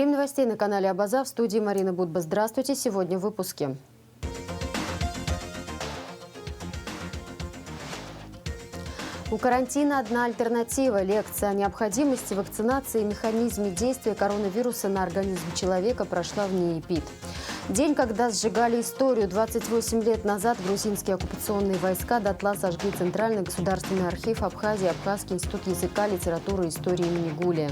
Время новостей на канале Абаза. В студии Марина Будба. Здравствуйте. Сегодня в выпуске. У карантина одна альтернатива. Лекция о необходимости вакцинации и механизме действия коронавируса на организм человека прошла в НИИПИД. День, когда сжигали историю. 28 лет назад грузинские оккупационные войска дотла сожгли Центральный государственный архив Абхазии, Абхазский институт языка, литературы и истории имени Гулия.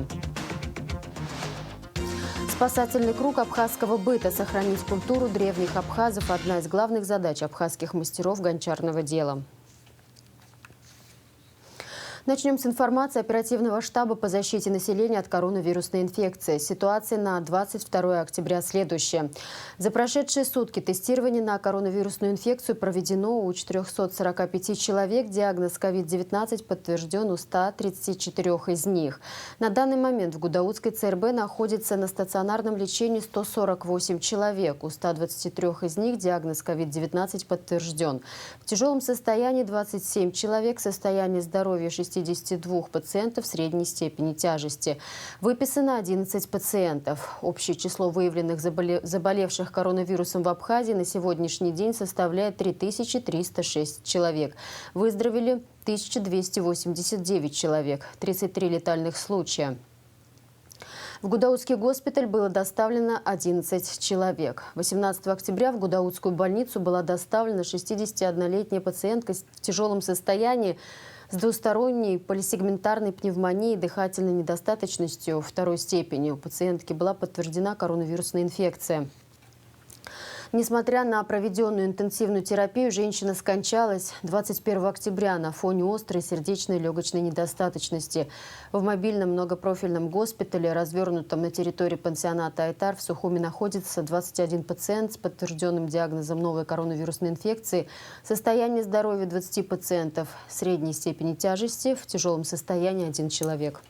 Спасательный круг абхазского быта. Сохранить культуру древних абхазов – одна из главных задач абхазских мастеров гончарного дела. Начнем с информации оперативного штаба по защите населения от коронавирусной инфекции. Ситуация на 22 октября следующая. За прошедшие сутки тестирование на коронавирусную инфекцию проведено у 445 человек. Диагноз COVID-19 подтвержден у 134 из них. На данный момент в Гудаутской ЦРБ находится на стационарном лечении 148 человек. У 123 из них диагноз COVID-19 подтвержден. В тяжелом состоянии 27 человек, состояние здоровья 62 пациентов средней степени тяжести. Выписано 11 пациентов. Общее число выявленных заболевших коронавирусом в Абхазии на сегодняшний день составляет 3306 человек. Выздоровели 1289 человек, 33 летальных случая. В Гудаутский госпиталь было доставлено 11 человек. 18 октября в Гудаутскую больницу была доставлена 61-летняя пациентка в тяжелом состоянии с двусторонней полисегментарной пневмонией и дыхательной недостаточностью второй степени. У пациентки была подтверждена коронавирусная инфекция. Несмотря на проведенную интенсивную терапию, женщина скончалась 21 октября на фоне острой сердечной и легочной недостаточности. В мобильном многопрофильном госпитале, развернутом на территории пансионата Айтар, в Сухуми находится 21 пациент с подтвержденным диагнозом новой коронавирусной инфекции. Состояние здоровья 20 пациентов средней степени тяжести, в тяжелом состоянии 1 человек.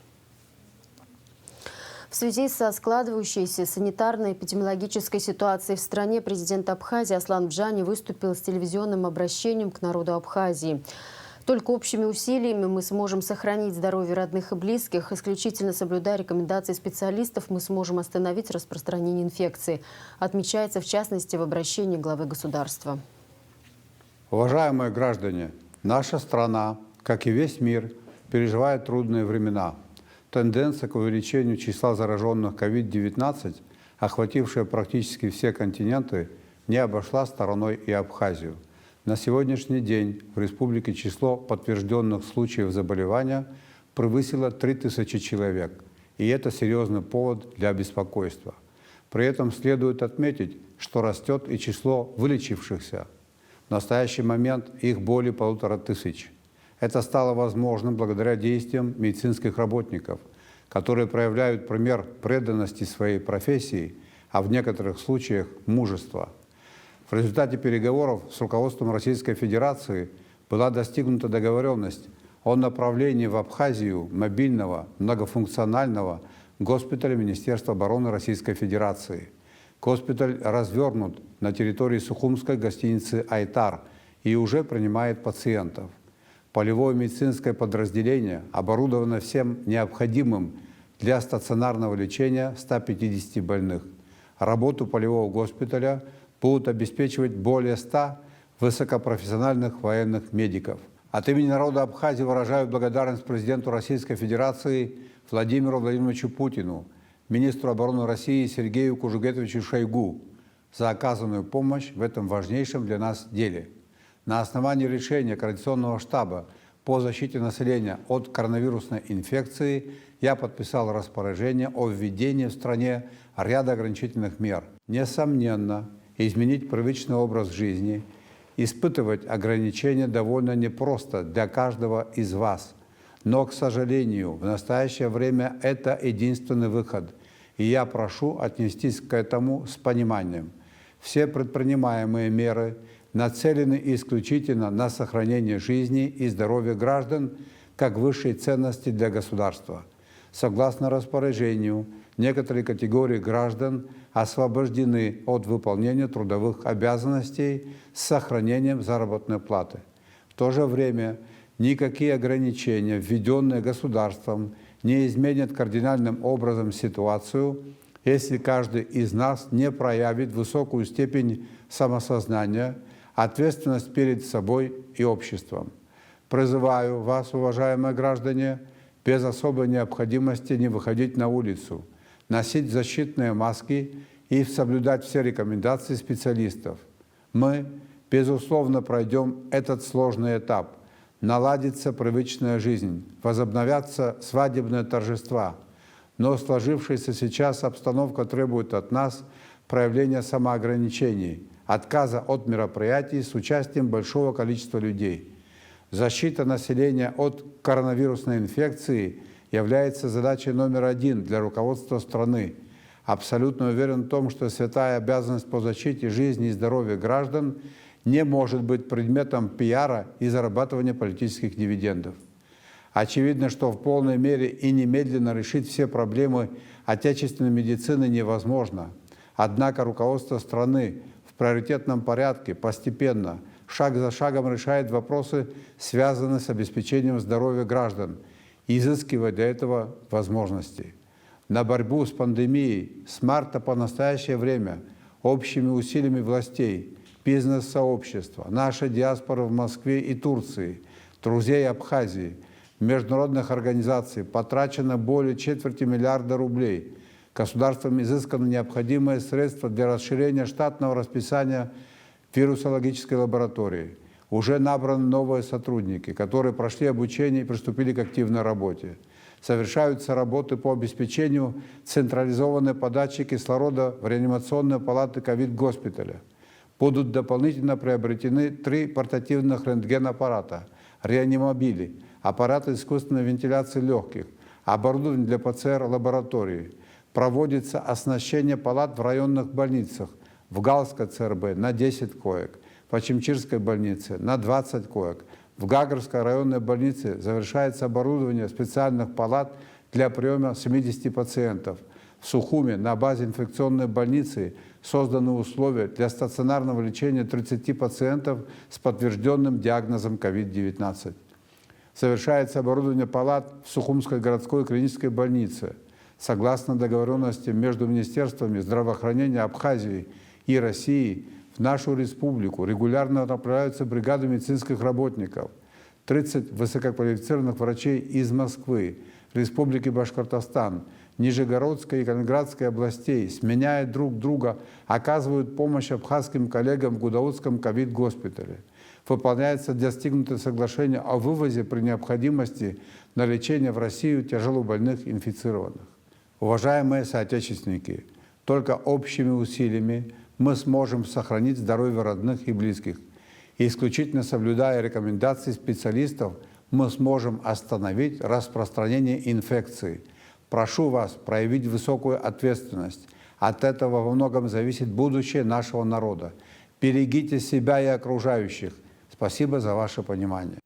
В связи со складывающейся санитарно-эпидемиологической ситуацией в стране президент Абхазии Аслан Бжани выступил с телевизионным обращением к народу Абхазии. Только общими усилиями мы сможем сохранить здоровье родных и близких. Исключительно соблюдая рекомендации специалистов, мы сможем остановить распространение инфекции. Отмечается в частности в обращении главы государства. Уважаемые граждане, наша страна, как и весь мир, переживает трудные времена. Тенденция к увеличению числа зараженных COVID-19, охватившая практически все континенты, не обошла стороной и Абхазию. На сегодняшний день в республике число подтвержденных случаев заболевания превысило 3000 человек, и это серьезный повод для беспокойства. При этом следует отметить, что растет и число вылечившихся. В настоящий момент их более 1500. Это стало возможным благодаря действиям медицинских работников, которые проявляют пример преданности своей профессии, а в некоторых случаях мужества. В результате переговоров с руководством Российской Федерации была достигнута договоренность о направлении в Абхазию мобильного многофункционального госпиталя Министерства обороны Российской Федерации. Госпиталь развернут на территории Сухумской гостиницы «Айтар» и уже принимает пациентов. Полевое медицинское подразделение оборудовано всем необходимым для стационарного лечения 150 больных. Работу полевого госпиталя будут обеспечивать более 100 высокопрофессиональных военных медиков. От имени народа Абхазии выражаю благодарность президенту Российской Федерации Владимиру Владимировичу Путину, министру обороны России Сергею Кужугетовичу Шойгу за оказанную помощь в этом важнейшем для нас деле. На основании решения Координационного штаба по защите населения от коронавирусной инфекции я подписал распоряжение о введении в стране ряда ограничительных мер. Несомненно, изменить привычный образ жизни, испытывать ограничения довольно непросто для каждого из вас. Но, к сожалению, в настоящее время это единственный выход, и я прошу отнестись к этому с пониманием. Все предпринимаемые меры нацелены исключительно на сохранение жизни и здоровья граждан как высшей ценности для государства. Согласно распоряжению, некоторые категории граждан освобождены от выполнения трудовых обязанностей с сохранением заработной платы. В то же время никакие ограничения, введенные государством, не изменят кардинальным образом ситуацию если каждый из нас не проявит высокую степень самосознания, ответственность перед собой и обществом. Призываю вас, уважаемые граждане, без особой необходимости не выходить на улицу, носить защитные маски и соблюдать все рекомендации специалистов. Мы, безусловно, пройдем этот сложный этап. Наладится привычная жизнь, возобновятся свадебные торжества. Но сложившаяся сейчас обстановка требует от нас проявления самоограничений, отказа от мероприятий с участием большого количества людей. Защита населения от коронавирусной инфекции является задачей номер один для руководства страны. Абсолютно уверен в том, что святая обязанность по защите жизни и здоровья граждан не может быть предметом пиара и зарабатывания политических дивидендов. Очевидно, что в полной мере и немедленно решить все проблемы отечественной медицины невозможно. Однако руководство страны в приоритетном порядке постепенно, шаг за шагом решает вопросы, связанные с обеспечением здоровья граждан, изыскивая для этого возможности. На борьбу с пандемией с марта по настоящее время общими усилиями властей, бизнес-сообщества, нашей диаспоры в Москве и Турции, друзей Абхазии, международных организаций потрачено более $250 миллиарда рублей. Государством изысканы необходимые средства для расширения штатного расписания вирусологической лаборатории. Уже набраны новые сотрудники, которые прошли обучение и приступили к активной работе. Совершаются работы по обеспечению централизованной подачи кислорода в реанимационные палаты ковид-госпиталя. Будут дополнительно приобретены 3 портативных рентген-аппарата, реанимобили, аппараты искусственной вентиляции легких, оборудование для ПЦР-лаборатории. Проводится оснащение палат в районных больницах, в Галской ЦРБ на 10 коек, в Очимчирской больнице на 20 коек. В Гагарской районной больнице завершается оборудование специальных палат для приема 70 пациентов. В Сухуме на базе инфекционной больницы созданы условия для стационарного лечения 30 пациентов с подтвержденным диагнозом COVID-19. Совершается оборудование палат в Сухумской городской клинической больнице. Согласно договоренности между Министерствами здравоохранения Абхазии и России, в нашу республику регулярно направляются бригады медицинских работников, 30 высококвалифицированных врачей из Москвы, Республики Башкортостан, Нижегородской и Калининградской областей, сменяя друг друга, оказывают помощь абхазским коллегам в Гудаутском ковид-госпитале. Выполняется достигнутое соглашение о вывозе при необходимости на лечение в Россию тяжелобольных инфицированных. Уважаемые соотечественники, только общими усилиями мы сможем сохранить здоровье родных и близких. И исключительно соблюдая рекомендации специалистов, мы сможем остановить распространение инфекции. Прошу вас проявить высокую ответственность. От этого во многом зависит будущее нашего народа. Берегите себя и окружающих. Спасибо за ваше понимание.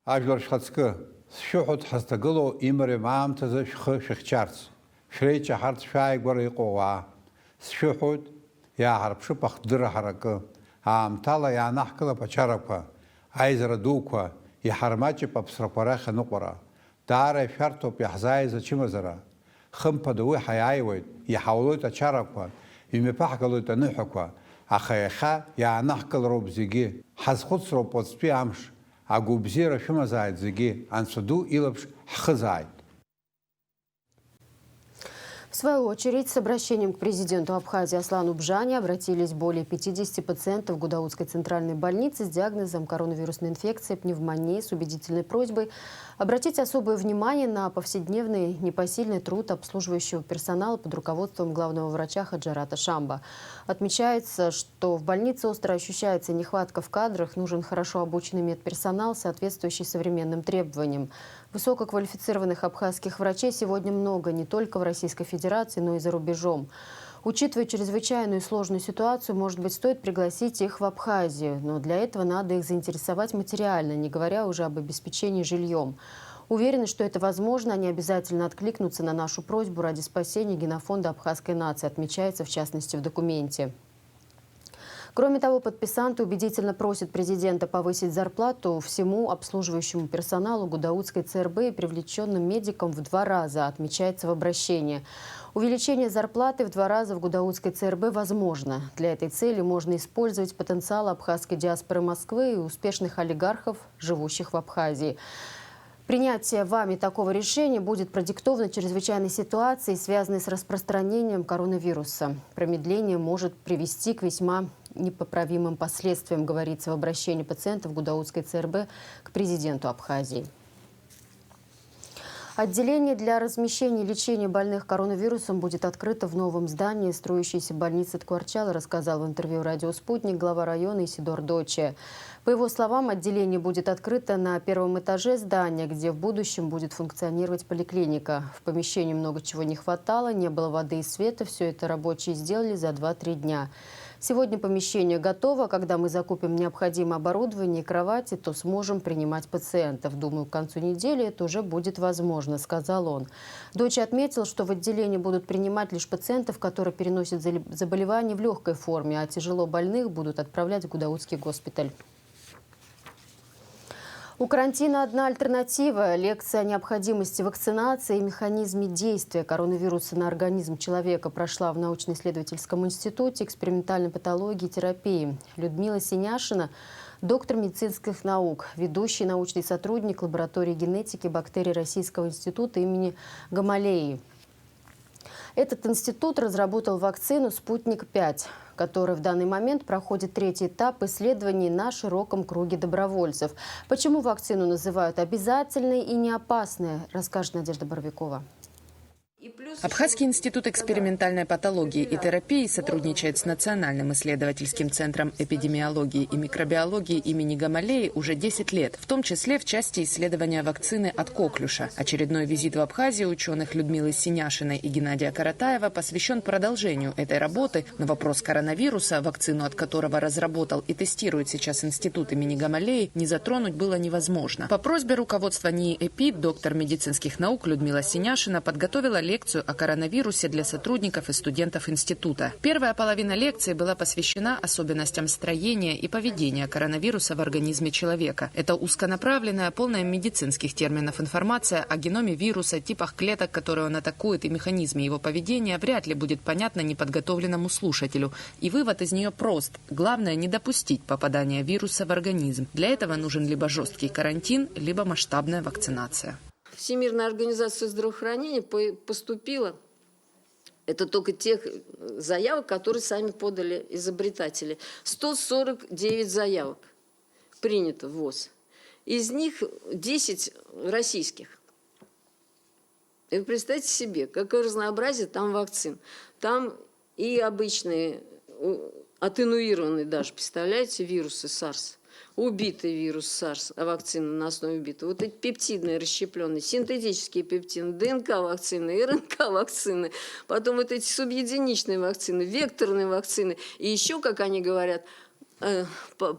يا عرب شو بخدر حركة طالع يا نحكلا بشاركوا عايز ردوكوا يا حرماتي ببصر قراخ نقرا دار شرطو بيحزاي ز چمزرا خم بدوي حيايوي يحاولوا تشاركوا يمبحقلوا تنحكوا اخيخا يا نحكل روبزيجي حزخوت سرو بوتسبي امش اغوبزير شمزايد زيجي انسدو илопш хзайд. В свою очередь, с обращением к президенту Абхазии Аслану Бжане обратились более 50 пациентов Гудаутской центральной больницы с диагнозом коронавирусной инфекции, пневмонии, с убедительной просьбой обратить особое внимание на повседневный непосильный труд обслуживающего персонала под руководством главного врача Хаджарата Шамба. Отмечается, что в больнице остро ощущается нехватка в кадрах, нужен хорошо обученный медперсонал, соответствующий современным требованиям. Высококвалифицированных абхазских врачей сегодня много не только в Российской Федерации, но и за рубежом. Учитывая чрезвычайную и сложную ситуацию, может быть, стоит пригласить их в Абхазию, но для этого надо их заинтересовать материально, не говоря уже об обеспечении жильем. Уверены, что это возможно, они обязательно откликнутся на нашу просьбу ради спасения генофонда абхазской нации, отмечается в частности в документе. Кроме того, подписанты убедительно просят президента повысить зарплату всему обслуживающему персоналу Гудаутской ЦРБ и привлеченным медикам в 2 раза, отмечается в обращении. Увеличение зарплаты в 2 раза в Гудаутской ЦРБ возможно. Для этой цели можно использовать потенциал абхазской диаспоры Москвы и успешных олигархов, живущих в Абхазии. Принятие вами такого решения будет продиктовано чрезвычайной ситуацией, связанной с распространением коронавируса. Промедление может привести к весьма непоправимым последствиям, говорится в обращении пациентов Гудаутской ЦРБ к президенту Абхазии. Отделение для размещения и лечения больных коронавирусом будет открыто в новом здании строящейся больницы Ткварчала, рассказал в интервью «Радио Спутник» глава района Исидор Доче. По его словам, отделение будет открыто на 1-м этаже здания, где в будущем будет функционировать поликлиника. В помещении много чего не хватало, не было воды и света. Все это рабочие сделали за 2-3 дня. Сегодня помещение готово. Когда мы закупим необходимое оборудование и кровати, то сможем принимать пациентов. Думаю, к концу недели это уже будет возможно, сказал он. Дочь отметил, что в отделении будут принимать лишь пациентов, которые переносят заболевания в легкой форме, а тяжело больных будут отправлять в Гудаутский госпиталь. У карантина одна альтернатива – лекция о необходимости вакцинации и механизме действия коронавируса на организм человека прошла в научно-исследовательском институте экспериментальной патологии и терапии. Людмила Синяшина – доктор медицинских наук, ведущий научный сотрудник лаборатории генетики бактерий Российского института имени Гамалеи. Этот институт разработал вакцину «Спутник-5», которая в данный момент проходит 3-й этап исследований на широком круге добровольцев. Почему вакцину называют обязательной и не опасной, расскажет Надежда Боровикова. Абхазский институт экспериментальной патологии и терапии сотрудничает с Национальным исследовательским центром эпидемиологии и микробиологии имени Гамалеи уже 10 лет, в том числе в части исследования вакцины от коклюша. Очередной визит в Абхазию ученых Людмилы Синяшиной и Геннадия Каратаева посвящен продолжению этой работы. На вопрос коронавируса, вакцину от которого разработал и тестирует сейчас институт имени Гамалеи, не затронуть было невозможно. По просьбе руководства НИИ «Эпид» доктор медицинских наук Людмила Синяшина подготовила лекцию о коронавирусе для сотрудников и студентов института. Первая половина лекции была посвящена особенностям строения и поведения коронавируса в организме человека. Это узконаправленная, полная медицинских терминов информация о геноме вируса, типах клеток, которые он атакует, и механизме его поведения вряд ли будет понятно неподготовленному слушателю. И вывод из нее прост. Главное не допустить попадания вируса в организм. Для этого нужен либо жесткий карантин, либо масштабная вакцинация. Всемирная организация здравоохранения поступила, это только тех заявок, которые сами подали изобретатели. 149 заявок принято в ВОЗ. Из них 10 российских. И вы представьте себе, какое разнообразие там вакцин. Там и обычные, атенуированные даже, представляете, вирусы SARS. Убитый вирус SARS, а вакцина на основе убитого. Вот эти пептидные расщепленные, синтетические пептины, ДНК-вакцины, РНК-вакцины, потом вот эти субъединичные вакцины, векторные вакцины. И еще, как они говорят,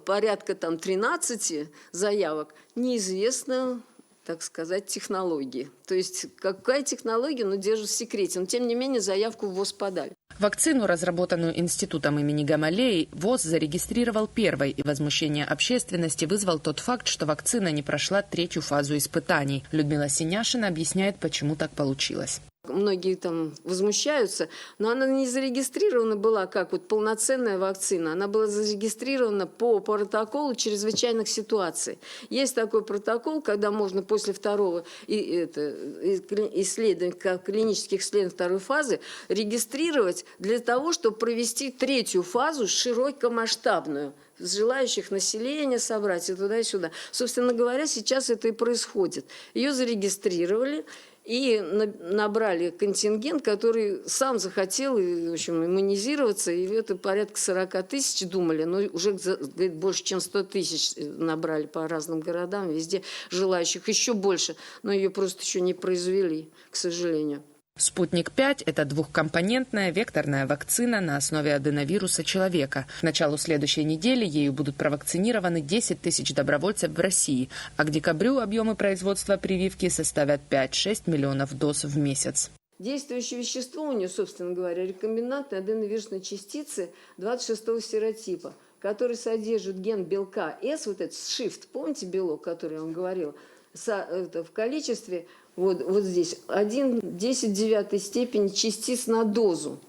порядка там 13 заявок неизвестно, так сказать, технологии. То есть какая технология, но держит в секрете. Но тем не менее заявку в ВОЗ подали. Вакцину, разработанную институтом имени Гамалеи, ВОЗ зарегистрировал первой, и возмущение общественности вызвал тот факт, что вакцина не прошла 3-ю фазу испытаний. Людмила Синяшина объясняет, почему так получилось. Многие там возмущаются, но она не зарегистрирована была как вот полноценная вакцина. Она была зарегистрирована по протоколу чрезвычайных ситуаций. Есть такой протокол, когда можно после второго исследования, клинических исследований 2-й фазы регистрировать для того, чтобы провести 3-ю фазу широкомасштабную. Желающих населения собрать и туда и сюда. Собственно говоря, сейчас это и происходит. Ее зарегистрировали и набрали контингент, который сам захотел, в общем, иммунизироваться. И это порядка 40 тысяч думали, но уже больше, чем 100 тысяч набрали по разным городам, везде желающих еще больше. Но ее просто еще не произвели, к сожалению. «Спутник-5» – это двухкомпонентная векторная вакцина на основе аденовируса человека. К началу следующей недели ею будут провакцинированы 10 тысяч добровольцев в России, а к декабрю объемы производства прививки составят 5-6 миллионов доз в месяц. Действующее вещество у нее, собственно говоря, рекомбинантные аденовирусные частицы 26-го серотипа. который содержит ген белка S, вот этот shift, помните белок, который я вам говорила, в количестве, вот здесь, 1,10 степени частиц на дозу.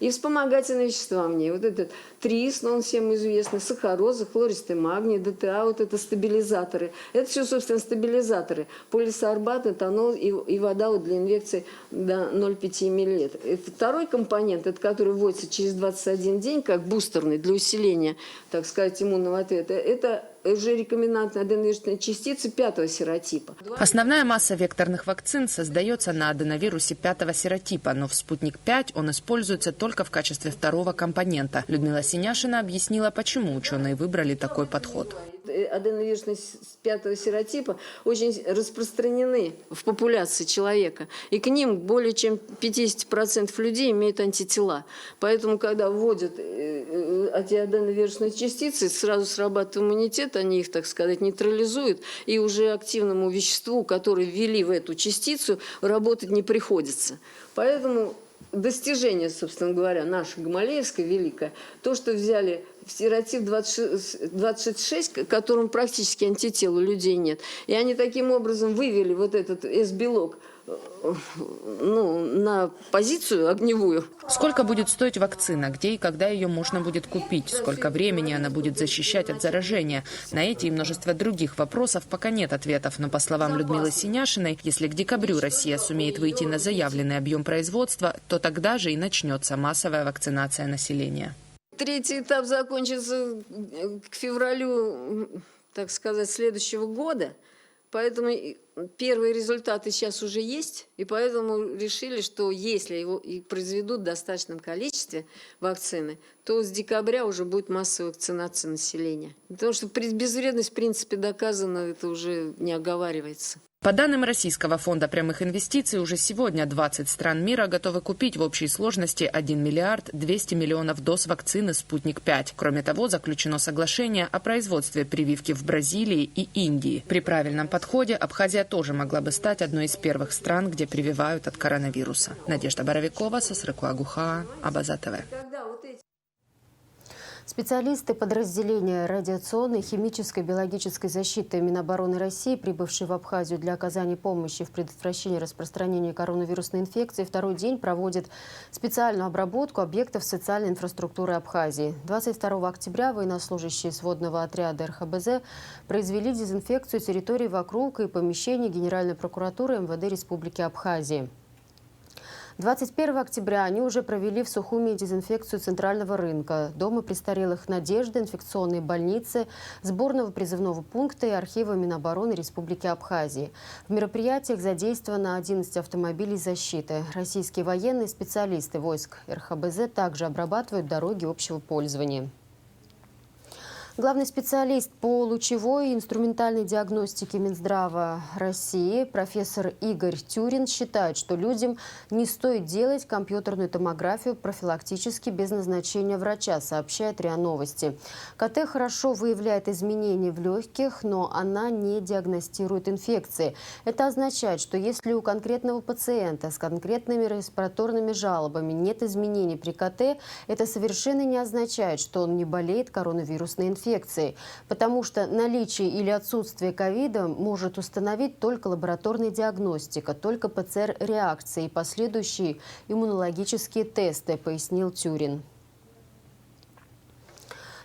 И вспомогательные вещества мне. Вот этот трис, он всем известный, сахароза, хлористый магний, ДТА, вот это стабилизаторы. Это все, собственно, стабилизаторы. Полисорбат, этанол и вода вот для инъекции до 0,5 мл. Это второй компонент, это который вводится через 21 день, как бустерный для усиления, так сказать, иммунного ответа. Это уже рекомендантные аденовирусные частицы 5-го серотипа. Основная масса векторных вакцин создается на аденовирусе 5-го серотипа, но в «Спутник-5» он используется только в качестве второго компонента. Людмила Синяшина объяснила, почему ученые выбрали такой подход. Аденовирусные 5-го серотипа очень распространены в популяции человека. И к ним более чем 50% людей имеют антитела. Поэтому, когда вводят эти аденовирусные частицы, сразу срабатывает иммунитет, они их, так сказать, нейтрализуют. И уже активному веществу, которое ввели в эту частицу, работать не приходится. Поэтому достижение, собственно говоря, наше гамалеевское великое, то, что взяли серотип 26, которым практически антител у людей нет. И они таким образом вывели вот этот S-белок на позицию огневую. Сколько будет стоить вакцина? Где и когда ее можно будет купить? Сколько времени она будет защищать от заражения? На эти и множество других вопросов пока нет ответов. Но, по словам Людмилы Синяшиной, если к декабрю Россия сумеет выйти на заявленный объем производства, то тогда же и начнется массовая вакцинация населения. Третий этап закончится к февралю, так сказать, следующего года. Поэтому первые результаты сейчас уже есть, и поэтому решили, что если его и произведут в достаточном количестве вакцины, то с декабря уже будет массовая вакцинация населения. Потому что безвредность, в принципе, доказана, это уже не оговаривается. По данным Российского фонда прямых инвестиций, уже сегодня 20 стран мира готовы купить в общей сложности 1 миллиард 200 миллионов доз вакцины «Спутник-5». Кроме того, заключено соглашение о производстве прививки в Бразилии и Индии. При правильном подходе Абхазия тоже могла бы стать одной из первых стран, где прививают от коронавируса. Надежда Боровикова, Сосрыкуа Гуха, Абаза ТВ. Специалисты подразделения радиационной, химической, биологической защиты Минобороны России, прибывшие в Абхазию для оказания помощи в предотвращении распространения коронавирусной инфекции, второй день проводят специальную обработку объектов социальной инфраструктуры Абхазии. 22 октября военнослужащие сводного отряда РХБЗ произвели дезинфекцию территорий вокруг и помещений Генеральной прокуратуры МВД Республики Абхазии. 21 октября они уже провели в Сухуми дезинфекцию центрального рынка, дома престарелых «Надежда», инфекционной больницы, сборного призывного пункта и архива Минобороны Республики Абхазии. В мероприятиях задействовано 11 автомобилей защиты. Российские военные специалисты войск РХБЗ также обрабатывают дороги общего пользования. Главный специалист по лучевой и инструментальной диагностике Минздрава России профессор Игорь Тюрин считает, что людям не стоит делать компьютерную томографию профилактически без назначения врача, сообщает РИА Новости. КТ хорошо выявляет изменения в легких, но она не диагностирует инфекции. Это означает, что если у конкретного пациента с конкретными респираторными жалобами нет изменений при КТ, это совершенно не означает, что он не болеет коронавирусной инфекцией. Потому что наличие или отсутствие ковида может установить только лабораторная диагностика, только ПЦР-реакции и последующие иммунологические тесты, пояснил Тюрин.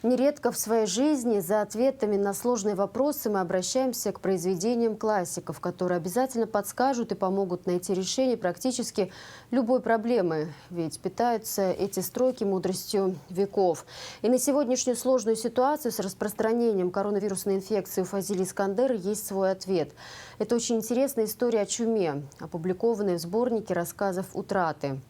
Нередко в своей жизни за ответами на сложные вопросы мы обращаемся к произведениям классиков, которые обязательно подскажут и помогут найти решение практически любой проблемы. Ведь питаются эти строки мудростью веков. И на сегодняшнюю сложную ситуацию с распространением коронавирусной инфекции у Фазили Искандера есть свой ответ. Это очень интересная история о чуме, опубликованная в сборнике рассказов «Утраты».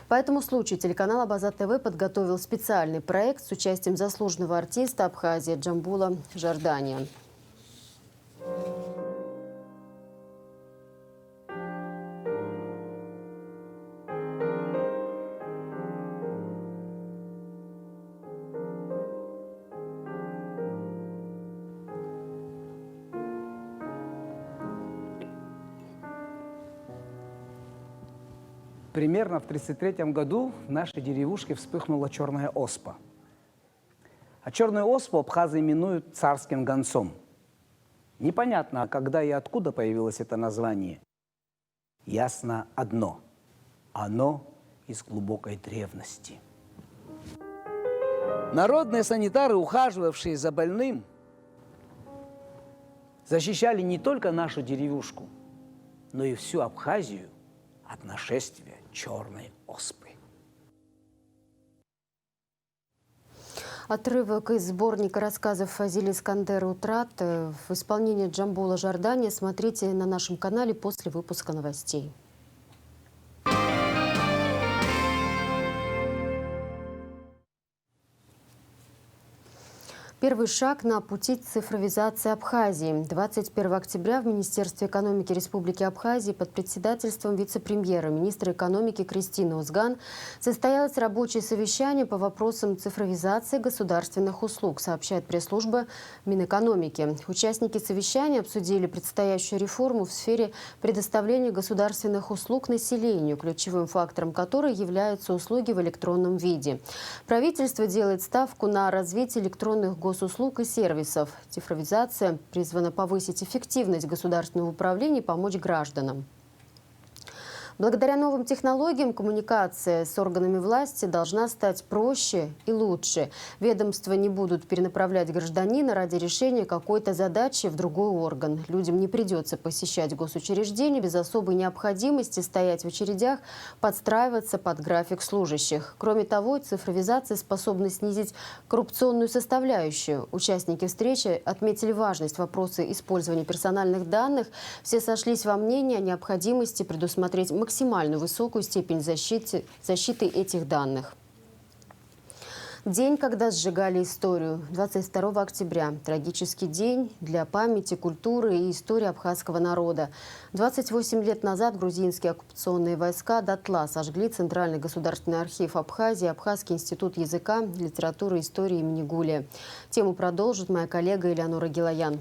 По этому случаю телеканал Абаза ТВ подготовил специальный проект с участием заслуженного артиста Абхазии Джамбула Жардания. Примерно в 1933 году в нашей деревушке вспыхнула черная оспа. А черную оспу абхазы именуют царским гонцом. Непонятно, а когда и откуда появилось это название. Ясно одно – оно из глубокой древности. Народные санитары, ухаживавшие за больным, защищали не только нашу деревушку, но и всю Абхазию от нашествия черной оспы. Отрывок из сборника рассказов Фазили Искандера «Утрат» в исполнении Джамбула Жордания смотрите на нашем канале после выпуска новостей. Первый шаг на пути цифровизации Абхазии. 21 октября в Министерстве экономики Республики Абхазии под председательством вице-премьера, министра экономики Кристины Узган состоялось рабочее совещание по вопросам цифровизации государственных услуг, сообщает пресс-служба Минэкономики. Участники совещания обсудили предстоящую реформу в сфере предоставления государственных услуг населению, ключевым фактором которой являются услуги в электронном виде. Правительство делает ставку на развитие электронных госуслуг и сервисов. Цифровизация призвана повысить эффективность государственного управления и помочь гражданам. Благодаря новым технологиям коммуникация с органами власти должна стать проще и лучше. Ведомства не будут перенаправлять гражданина ради решения какой-то задачи в другой орган. Людям не придется посещать госучреждения без особой необходимости стоять в очередях, подстраиваться под график служащих. Кроме того, цифровизация способна снизить коррупционную составляющую. Участники встречи отметили важность вопроса использования персональных данных. Все сошлись во мнении о необходимости предусмотреть максимально высокую степень защиты этих данных. День, когда сжигали историю. 22 октября. Трагический день для памяти, культуры и истории абхазского народа. 28 лет назад грузинские оккупационные войска дотла сожгли Центральный государственный архив Абхазии, Абхазский институт языка, литературы и истории имени Гулия. Тему продолжит моя коллега Элеонора Гилаян.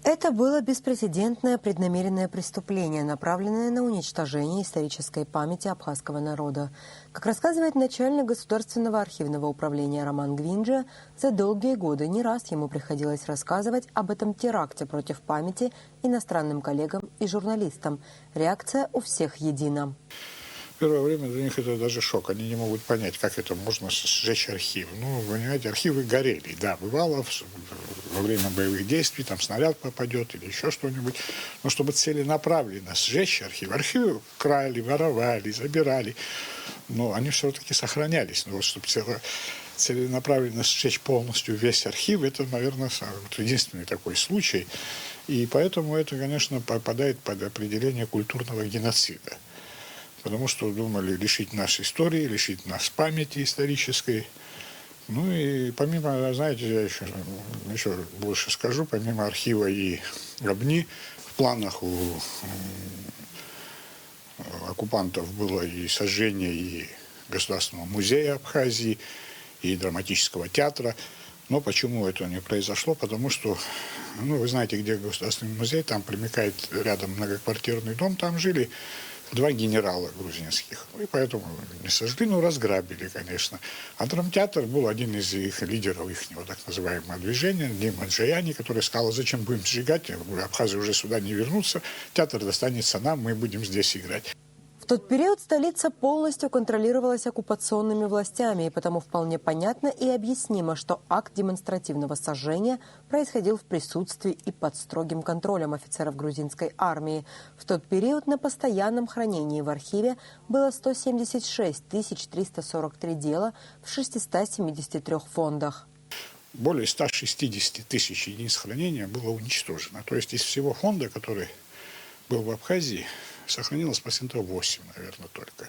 Это было беспрецедентное преднамеренное преступление, направленное на уничтожение исторической памяти абхазского народа. Как рассказывает начальник Государственного архивного управления Роман Гвинджа, за долгие годы не раз ему приходилось рассказывать об этом теракте против памяти иностранным коллегам и журналистам. Реакция у всех едина. Первое время для них это даже шок. Они не могут понять, как это можно сжечь архив. Ну, вы понимаете, архивы горели. Да, бывало во время боевых действий, там снаряд попадет или еще что-нибудь. Но чтобы целенаправленно сжечь архив, архивы крали, воровали, забирали. Но они все-таки сохранялись. Но вот чтобы целенаправленно сжечь полностью весь архив, это, наверное, единственный такой случай. И поэтому это, конечно, попадает под определение культурного геноцида. Потому что думали лишить нас истории, лишить нас памяти исторической. Ну и помимо, знаете, я еще больше скажу, помимо архива и гробни, в планах у оккупантов было и сожжение и Государственного музея Абхазии, и драматического театра. Но почему это не произошло? Потому что, ну, вы знаете, где Государственный музей, там примыкает рядом многоквартирный дом, там жили два генерала грузинских. И поэтому не сожгли, но разграбили, конечно. А драмтеатр был один из их лидеров, их так называемого движения, Дима Джаяни, который сказал, зачем будем сжигать, абхазы уже сюда не вернутся, театр достанется нам, мы будем здесь играть. В тот период столица полностью контролировалась оккупационными властями, и потому вполне понятно и объяснимо, что акт демонстративного сожжения происходил в присутствии и под строгим контролем офицеров грузинской армии. В тот период на постоянном хранении в архиве было 176 343 дела в 673 фондах. Более 160 тысяч единиц хранения было уничтожено. То есть из всего фонда, который был в Абхазии, сохранилось процентов 8, наверное, только.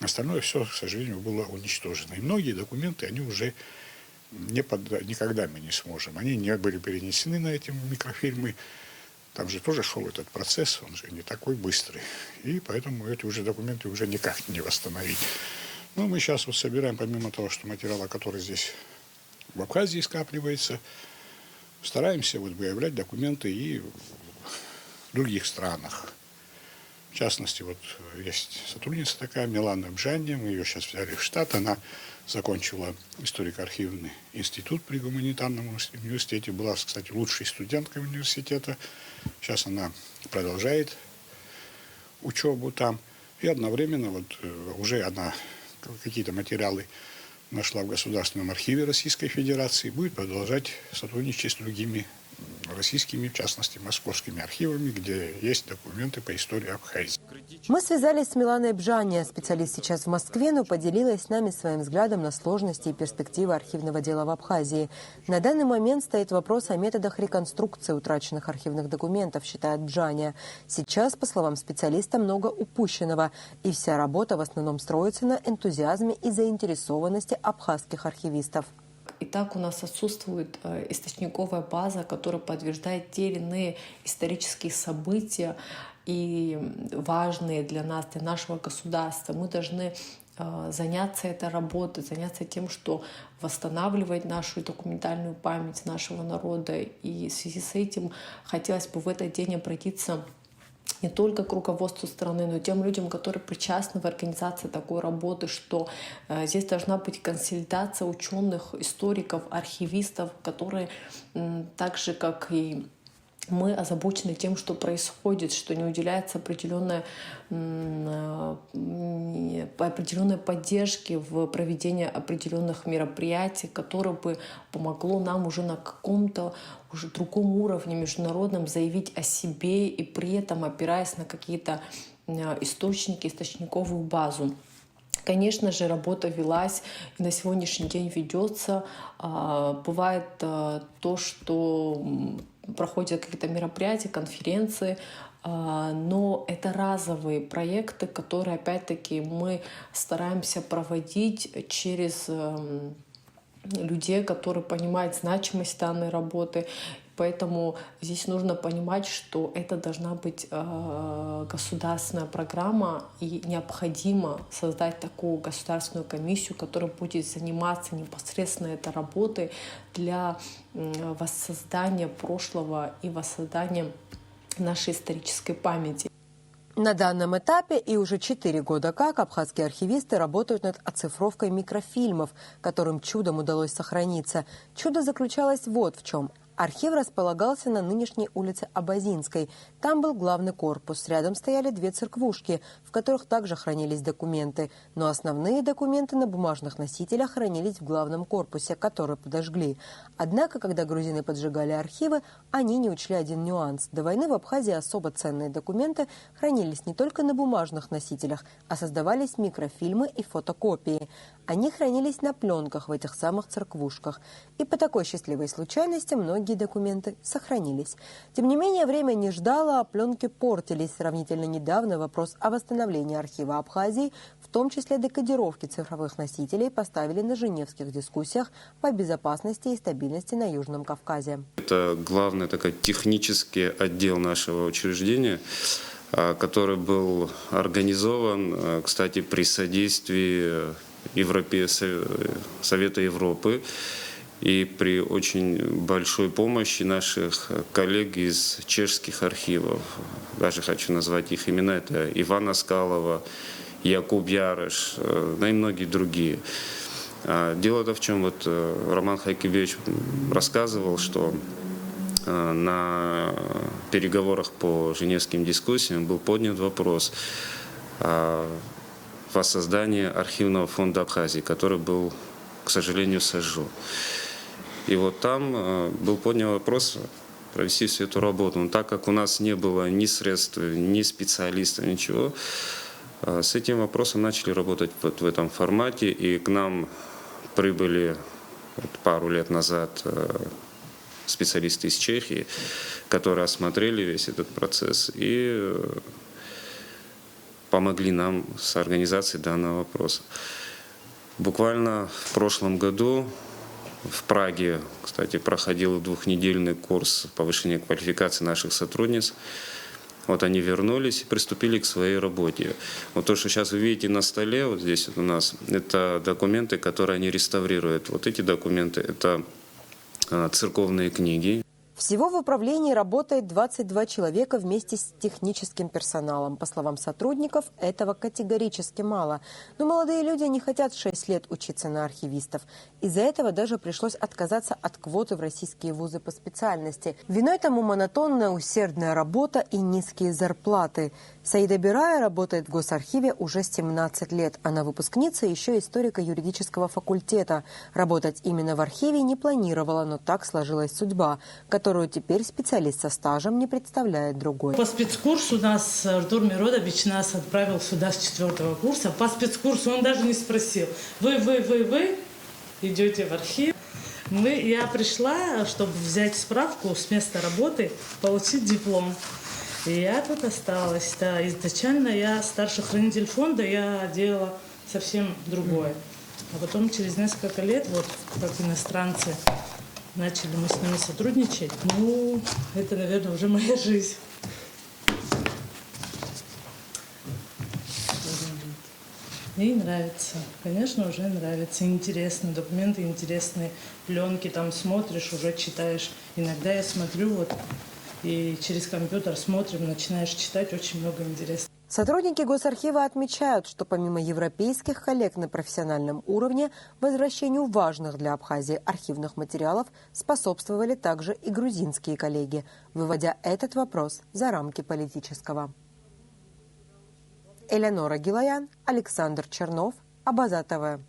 Остальное все, к сожалению, было уничтожено. И многие документы, они уже никогда мы не сможем. Они не были перенесены на эти микрофильмы. Там же тоже шел этот процесс, он же не такой быстрый. И поэтому эти уже документы уже никак не восстановить. Но мы сейчас вот собираем, помимо того, что материала, который здесь в Абхазии скапливается, стараемся вот выявлять документы и в других странах. В частности, вот есть сотрудница такая, Милана Бжанья, мы ее сейчас взяли в штат, она закончила историко-архивный институт при гуманитарном университете. Была, кстати, лучшей студенткой университета. Сейчас она продолжает учебу там. И одновременно уже она какие-то материалы нашла в Государственном архиве Российской Федерации. Будет продолжать сотрудничать с другими российскими, в частности, московскими архивами, где есть документы по истории Абхазии. Мы связались с Миланой Бжани, специалист сейчас в Москве, но поделилась с нами своим взглядом на сложности и перспективы архивного дела в Абхазии. На данный момент стоит вопрос о методах реконструкции утраченных архивных документов, считает Бжани. Сейчас, по словам специалиста, много упущенного, и вся работа в основном строится на энтузиазме и заинтересованности абхазских архивистов. И так у нас отсутствует источниковая база, которая подтверждает те или иные исторические события и важные для нас, для нашего государства. Мы должны заняться этой работой, заняться тем, что восстанавливать нашу документальную память нашего народа. И в связи с этим хотелось бы в этот день обратиться не только к руководству страны, но и тем людям, которые причастны в организации такой работы, что здесь должна быть консолидация ученых, историков, архивистов, которые так же, как и мы, озабочены тем, что происходит, что не уделяется определенной поддержки в проведении определенных мероприятий, которое бы помогло нам уже на каком-то уже другом уровне международном заявить о себе и при этом опираясь на какие-то источники, источниковую базу. Конечно же, работа велась и на сегодняшний день ведется. Бывает то, что проходят какие-то мероприятия, конференции, но это разовые проекты, которые, опять-таки, мы стараемся проводить через людей, которые понимают значимость данной работы. Поэтому здесь нужно понимать, что это должна быть государственная программа, и необходимо создать такую государственную комиссию, которая будет заниматься непосредственно этой работой для воссоздания прошлого и воссоздания нашей исторической памяти. На данном этапе и уже 4 года как абхазские архивисты работают над оцифровкой микрофильмов, которым чудом удалось сохраниться. Чудо заключалось вот в чем. Архив располагался на нынешней улице Абазинской. Там был главный корпус. Рядом стояли 2 церквушки, в которых также хранились документы. Но основные документы на бумажных носителях хранились в главном корпусе, который подожгли. Однако, когда грузины поджигали архивы, они не учли один нюанс. До войны в Абхазии особо ценные документы хранились не только на бумажных носителях, а создавались микрофильмы и фотокопии. Они хранились на пленках в этих самых церквушках. И по такой счастливой случайности многие документы сохранились. Тем не менее, время не ждало, а пленки портились. Сравнительно недавно вопрос о восстановлении архива Абхазии, в том числе декодировки цифровых носителей, поставили на женевских дискуссиях по безопасности и стабильности на Южном Кавказе. Это главный такой технический отдел нашего учреждения, который был организован, кстати, при содействии Совета Европы и при очень большой помощи наших коллег из чешских архивов. Даже хочу назвать их имена. Это Ивана Скалова, Якуб Ярыш, да и многие другие. Дело-то в чем, вот Роман Хайкевич рассказывал, что на переговорах по женевским дискуссиям был поднят вопрос о воссоздании архивного фонда Абхазии, который был, к сожалению, сожжен. И вот там был поднят вопрос провести всю эту работу. Но так как у нас не было ни средств, ни специалистов, ничего, с этим вопросом начали работать вот в этом формате. И к нам прибыли пару лет назад специалисты из Чехии, которые осмотрели весь этот процесс и помогли нам с организацией данного вопроса. Буквально в прошлом году в Праге, кстати, проходил 2-недельный курс повышения квалификации наших сотрудниц. Вот они вернулись и приступили к своей работе. Вот то, что сейчас вы видите на столе, вот здесь вот у нас, это документы, которые они реставрируют. Вот эти документы – это церковные книги. Всего в управлении работает 22 человека вместе с техническим персоналом. По словам сотрудников, этого категорически мало. Но молодые люди не хотят 6 лет учиться на архивистов. Из-за этого даже пришлось отказаться от квоты в российские вузы по специальности. Виной тому монотонная усердная работа и низкие зарплаты. Саида Бирая работает в Госархиве уже 17 лет. Она выпускница еще историко-юридического факультета. Работать именно в архиве не планировала, но так сложилась судьба, которую теперь специалист со стажем не представляет другой. По спецкурсу нас Артур Миродович нас отправил сюда с 4-го курса. По спецкурсу он даже не спросил: вы идете в архив. Я пришла, чтобы взять справку с места работы, получить диплом. И я тут осталась. Да, изначально я старший хранитель фонда, я делала совсем другое. А потом через несколько лет, вот как иностранцы, начали мы с ними сотрудничать. Ну, это, наверное, уже моя жизнь. Мне нравится. Конечно, уже нравится. Интересно. Документы интересные. Пленки там смотришь, уже читаешь. Иногда я смотрю вот и через компьютер смотрим, начинаешь читать, очень много интересного. Сотрудники Госархива отмечают, что помимо европейских коллег на профессиональном уровне, возвращению важных для Абхазии архивных материалов способствовали также и грузинские коллеги, выводя этот вопрос за рамки политического. Элеонора Гилаян, Александр Чернов, Абаза ТВ.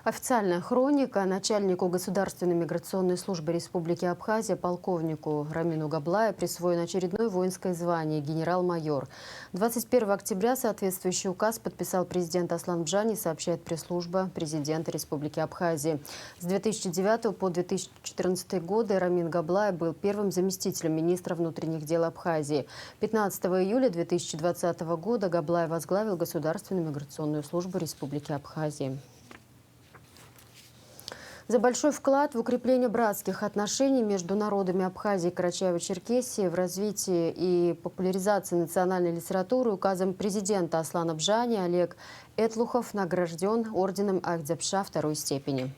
Официальная хроника. Начальнику Государственной миграционной службы Республики Абхазия полковнику Рамину Габлаю присвоено очередное воинское звание генерал-майор. 21 октября соответствующий указ подписал президент Аслан Бжани, сообщает пресс-служба президента Республики Абхазия. С 2009 по 2014 годы Рамин Габлай был первым заместителем министра внутренних дел Абхазии. 15 июля 2020 года Габлай возглавил Государственную миграционную службу Республики Абхазия. За большой вклад в укрепление братских отношений между народами Абхазии и Карачаево-Черкесии в развитии и популяризации национальной литературы указом президента Аслана Бжани Олег Этлухов награжден орденом Ахдзепша второй степени.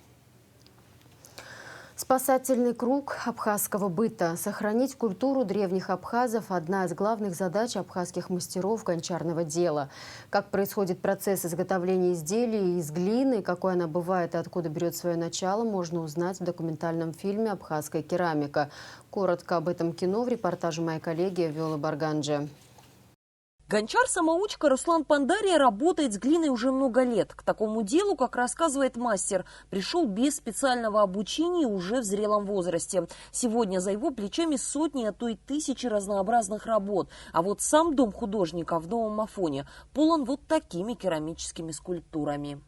Спасательный круг абхазского быта. Сохранить культуру древних абхазов – одна из главных задач абхазских мастеров гончарного дела. Как происходит процесс изготовления изделий из глины, какой она бывает и откуда берет свое начало, можно узнать в документальном фильме «Абхазская керамика». Коротко об этом кино в репортаже моей коллеги Виолы Барганджи. Гончар-самоучка Руслан Пандария работает с глиной уже много лет. К такому делу, как рассказывает мастер, пришел без специального обучения уже в зрелом возрасте. Сегодня за его плечами сотни, а то и тысячи разнообразных работ. А вот сам дом художника в Новом Афоне полон вот такими керамическими скульптурами.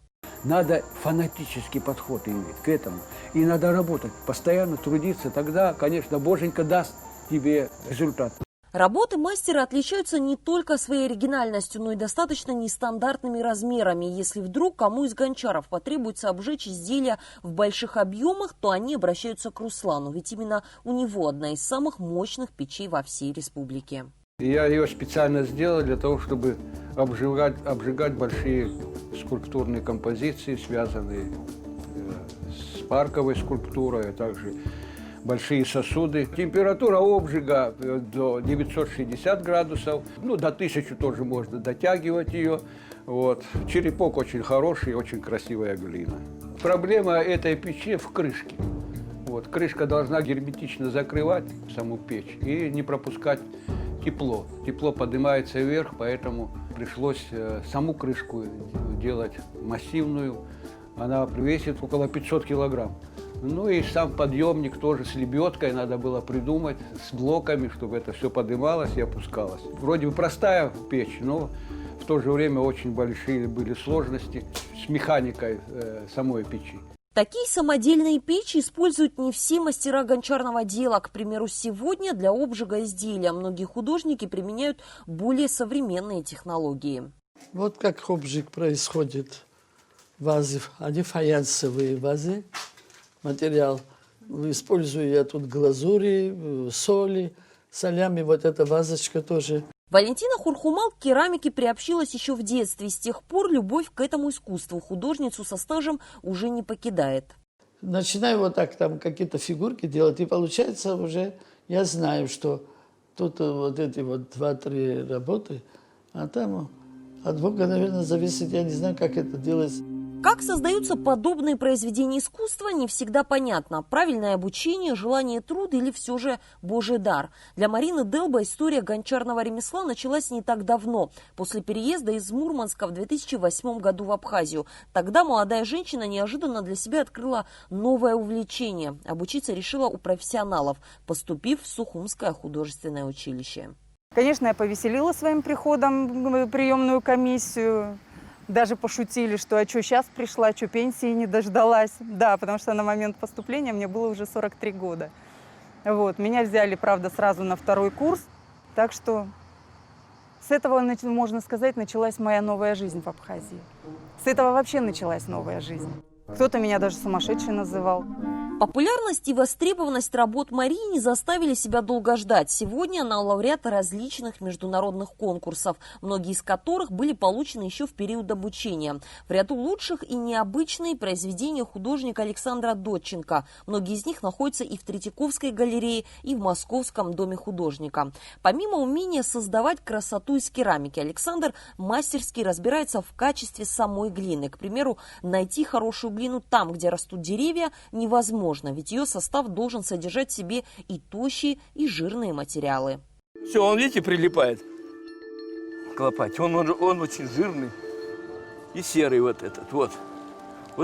Надо фанатический подход иметь к этому. И надо работать, постоянно трудиться. Тогда, конечно, Боженька даст тебе результат. Работы мастера отличаются не только своей оригинальностью, но и достаточно нестандартными размерами. Если вдруг кому из гончаров потребуется обжечь изделия в больших объемах, то они обращаются к Руслану, ведь именно у него одна из самых мощных печей во всей республике. Я ее специально сделал для того, чтобы обжигать большие скульптурные композиции, связанные с парковой скульптурой, а также большие сосуды. Температура обжига до 960 градусов, до 1000 тоже можно дотягивать ее. Вот. Черепок очень хороший, очень красивая глина. Проблема этой печи в крышке. Вот. Крышка должна герметично закрывать саму печь и не пропускать тепло. Тепло поднимается вверх, поэтому пришлось саму крышку делать массивную. Она весит около 500 килограмм. Ну и сам подъемник тоже с лебедкой надо было придумать, с блоками, чтобы это все поднималось и опускалось. Вроде бы простая печь, но в то же время очень большие были сложности с механикой самой печи. Такие самодельные печи используют не все мастера гончарного дела. К примеру, сегодня для обжига изделия многие художники применяют более современные технологии. Вот как обжиг происходит. Вазы, они фаянсовые вазы. Материал. Использую я тут глазури, соли, солями. Вот эта вазочка тоже. Валентина Хурхумал к керамике приобщилась еще в детстве. С тех пор любовь к этому искусству художницу со стажем уже не покидает. начинаю вот так там какие-то фигурки делать, и получается уже, я знаю, что тут вот эти вот 2-3 работы, а там от Бога, наверное, зависит, я не знаю, как это делается. Как создаются подобные произведения искусства, не всегда понятно. Правильное обучение, желание труда или все же Божий дар. Для Марины Делба история гончарного ремесла началась не так давно, после переезда из Мурманска в 2008 году в Абхазию. Тогда молодая женщина неожиданно для себя открыла новое увлечение. Обучиться решила у профессионалов, поступив в Сухумское художественное училище. Конечно, я повеселила своим приходом в приемную комиссию. Даже пошутили, что а что сейчас пришла, что пенсии не дождалась. Да, потому что на момент поступления мне было уже 43 года. Вот. Меня взяли, правда, сразу на 2-й курс. Так что с этого, можно сказать, началась моя новая жизнь в Абхазии. С этого вообще началась новая жизнь. Кто-то меня даже сумасшедшей называл. Популярность и востребованность работ Марии не заставили себя долго ждать. Сегодня она лауреат различных международных конкурсов, многие из которых были получены еще в период обучения. В ряду лучших и необычные произведения художника Александра Додченко. Многие из них находятся и в Третьяковской галерее, и в Московском доме художника. Помимо умения создавать красоту из керамики, Александр мастерски разбирается в качестве самой глины. К примеру, найти хорошую глину там, где растут деревья, невозможно. Ведь ее состав должен содержать в себе и тощие, и жирные материалы. Все, он, видите, прилипает к лопате. Он очень жирный и серый вот этот. Вот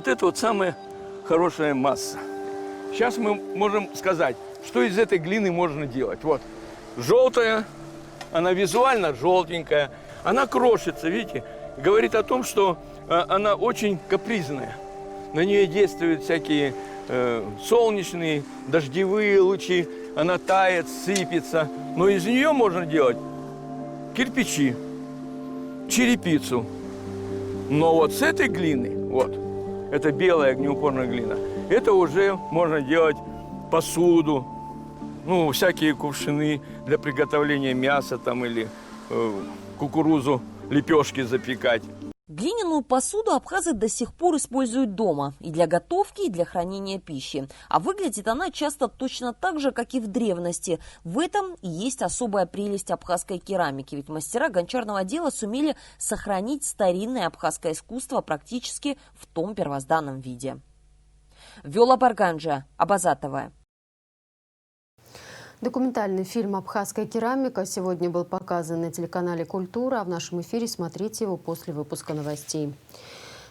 это вот самая хорошая масса. Сейчас мы можем сказать, что из этой глины можно делать. Вот, желтая, она визуально желтенькая, она крошится, видите, говорит о том, что она очень капризная. На нее действуют всякие солнечные, дождевые лучи, она тает, сыпется. Но из нее можно делать кирпичи, черепицу. Но вот с этой глины, вот, это белая огнеупорная глина, это уже можно делать посуду, ну, всякие кувшины для приготовления мяса там или кукурузу, лепешки запекать. Глиняную посуду абхазы до сих пор используют дома и для готовки, и для хранения пищи. А выглядит она часто точно так же, как и в древности. В этом и есть особая прелесть абхазской керамики, ведь мастера гончарного дела сумели сохранить старинное абхазское искусство практически в том первозданном виде. Виола Барганджа, Абазатова. Документальный фильм «Абхазская керамика» сегодня был показан на телеканале «Культура», а в нашем эфире смотрите его после выпуска новостей.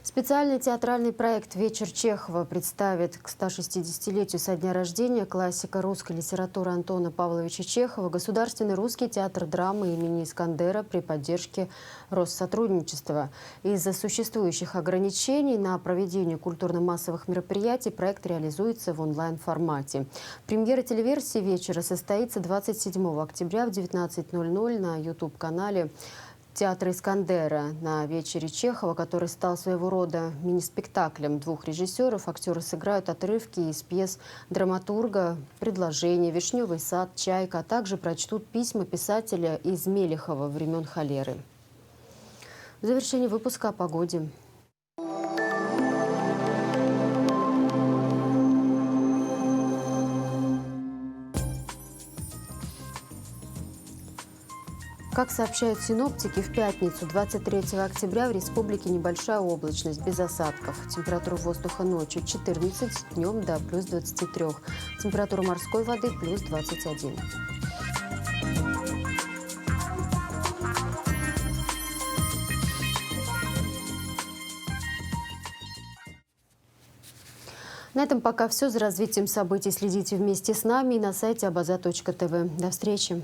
Специальный театральный проект «Вечер Чехова» представит к 160-летию со дня рождения классика русской литературы Антона Павловича Чехова Государственный русский театр драмы имени Искандера при поддержке Россотрудничества. Из-за существующих ограничений на проведение культурно-массовых мероприятий проект реализуется в онлайн-формате. Премьера телеверсии вечера состоится 27 октября в 19:00 на YouTube-канале Театра Искандера. На вечере Чехова, который стал своего рода мини-спектаклем двух режиссеров, актеры сыграют отрывки из пьес драматурга «Предложение», «Вишневый сад», «Чайка», а также прочтут письма писателя из Мелехова времен холеры. В завершении выпуска о погоде. Как сообщают синоптики, в пятницу, 23 октября, в республике небольшая облачность, без осадков. Температура воздуха ночью 14, днем до плюс 23. Температура морской воды плюс 21. На этом пока все. За развитием событий следите вместе с нами и на сайте abaza.tv. До встречи.